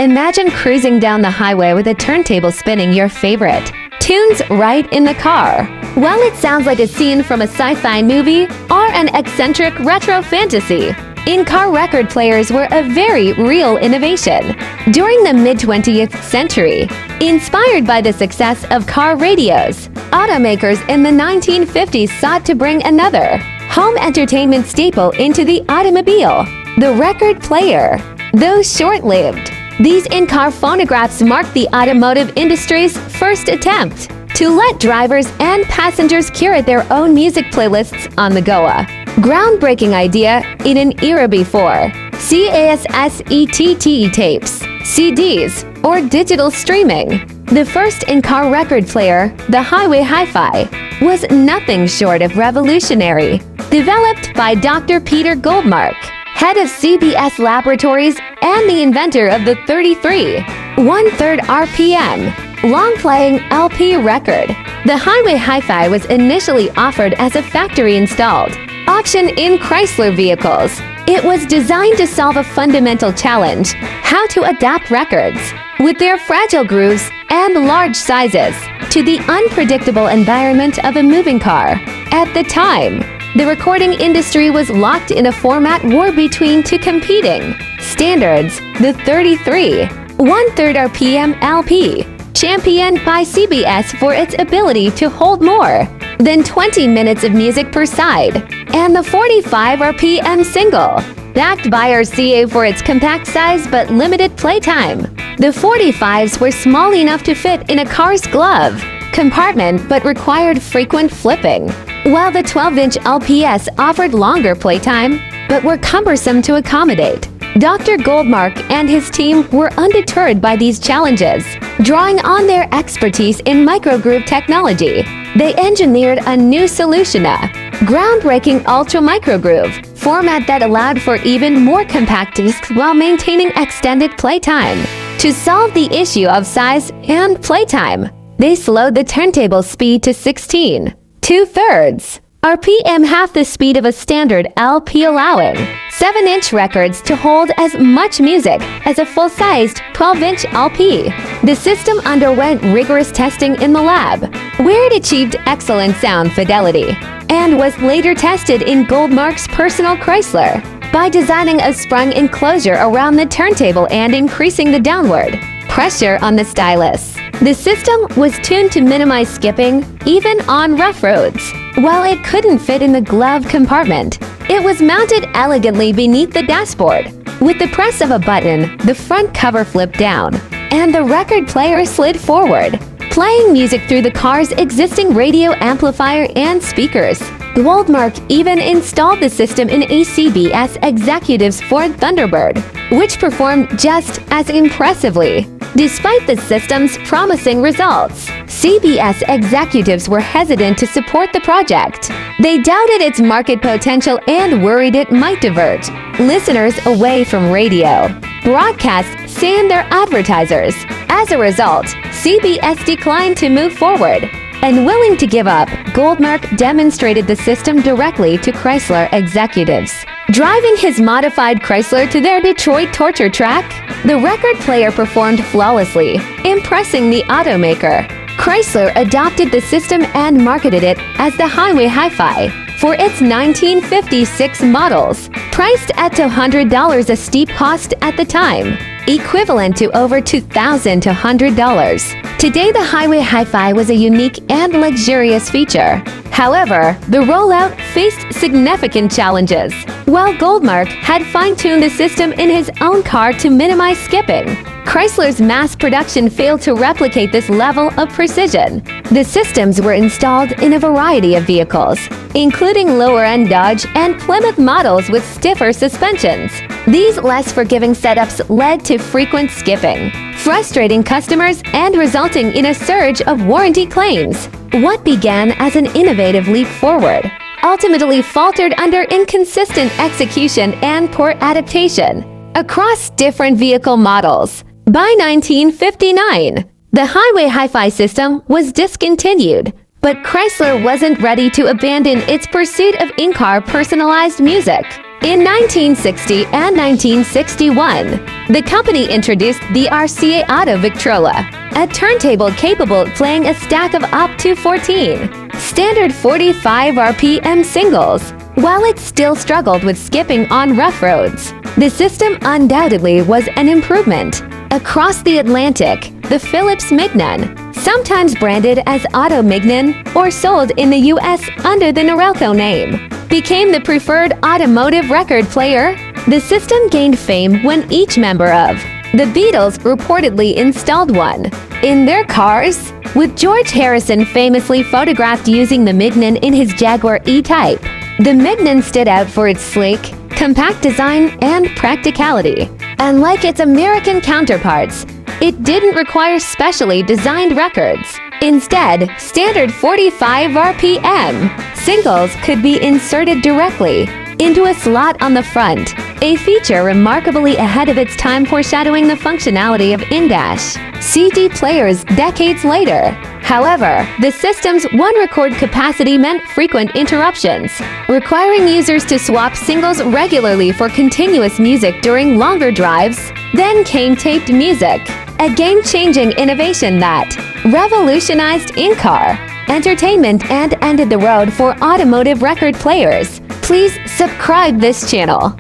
Imagine cruising down the highway with a turntable spinning your favorite tunes right in the car. While it sounds like a scene from a sci-fi movie or an eccentric retro fantasy, in-car record players were a very real innovation. During the mid-20th century, inspired by the success of car radios, automakers in the 1950s sought to bring another home entertainment staple into the automobile, the record player. Though short-lived, these in-car phonographs marked the automotive industry's first attempt to let drivers and passengers curate their own music playlists on the go. A groundbreaking idea in an era before cassettes tapes, CDs, or digital streaming. The first in-car record player, the Highway Hi-Fi, was nothing short of revolutionary. Developed by Dr. Peter Goldmark, head of CBS Laboratories and the inventor of the 33 1/3 RPM long-playing LP record, the Highway Hi-Fi was initially offered as a factory-installed option in Chrysler vehicles. It was designed to solve a fundamental challenge: how to adapt records, with their fragile grooves and large sizes, to the unpredictable environment of a moving car. At the time, the recording industry was locked in a format war between two competing standards: the 33 1/3 RPM LP, championed by CBS for its ability to hold more than 20 minutes of music per side, and the 45 RPM single, backed by RCA for its compact size but limited playtime. The 45s were small enough to fit in a car's glove compartment but required frequent flipping, while the 12-inch LPS offered longer playtime but were cumbersome to accommodate. Dr. Goldmark and his team were undeterred by these challenges. Drawing on their expertise in microgroove technology, they engineered a new solution: a groundbreaking ultra-microgroove format that allowed for even more compact discs while maintaining extended playtime. To solve the issue of size and playtime, they slowed the turntable speed to 16 2/3 RPM, half the speed of a standard LP, allowing 7-inch records to hold as much music as a full-sized 12-inch LP. The system underwent rigorous testing in the lab, where it achieved excellent sound fidelity, and was later tested in Goldmark's personal Chrysler. By designing a sprung enclosure around the turntable and increasing the downward pressure on the stylus, the system was tuned to minimize skipping, even on rough roads. While it couldn't fit in the glove compartment, it was mounted elegantly beneath the dashboard. With the press of a button, the front cover flipped down, and the record player slid forward, playing music through the car's existing radio amplifier and speakers. Goldmark even installed the system in a CBS executive's Ford Thunderbird, which performed just as impressively. Despite the system's promising results, CBS executives were hesitant to support the project. They doubted its market potential and worried it might divert listeners away from radio broadcasts and their advertisers. As a result, CBS declined to move forward. Unwilling to give up, Goldmark demonstrated the system directly to Chrysler executives. Driving his modified Chrysler to their Detroit torture track, the record player performed flawlessly, impressing the automaker. Chrysler adopted the system and marketed it as the Highway Hi-Fi for its 1956 models, priced at $200, a steep cost at the time, equivalent to over $2,200. Today, the Highway Hi-Fi was a unique and luxurious feature. However, the rollout faced significant challenges. While Goldmark had fine-tuned the system in his own car to minimize skipping, Chrysler's mass production failed to replicate this level of precision. The systems were installed in a variety of vehicles, including lower-end Dodge and Plymouth models with stiffer suspensions. These less forgiving setups led to frequent skipping, frustrating customers and resulting in a surge of warranty claims. What began as an innovative leap forward ultimately faltered under inconsistent execution and poor adaptation across different vehicle models. By 1959, the Highway Hi-Fi system was discontinued, but Chrysler wasn't ready to abandon its pursuit of in-car personalized music. In 1960 and 1961, the company introduced the RCA Auto Victrola, a turntable capable of playing a stack of up to 14 standard 45 RPM singles. While it still struggled with skipping on rough roads, the system undoubtedly was an improvement. Across the Atlantic, the Philips Mignon, sometimes branded as Auto Mignon or sold in the US under the Norelco name, became the preferred automotive record player. The system gained fame when each member of the Beatles reportedly installed one in their cars, with George Harrison famously photographed using the Mignon in his Jaguar E-Type. The Mignon stood out for its sleek, compact design and practicality. Unlike its American counterparts, it didn't require specially designed records. Instead, standard 45 RPM singles could be inserted directly into a slot on the front, a feature remarkably ahead of its time, foreshadowing the functionality of in-dash CD players decades later. However, the system's one record capacity meant frequent interruptions, requiring users to swap singles regularly for continuous music during longer drives. Then came taped music, a game-changing innovation that revolutionized in-car entertainment and ended the road for automotive record players. Please subscribe this channel.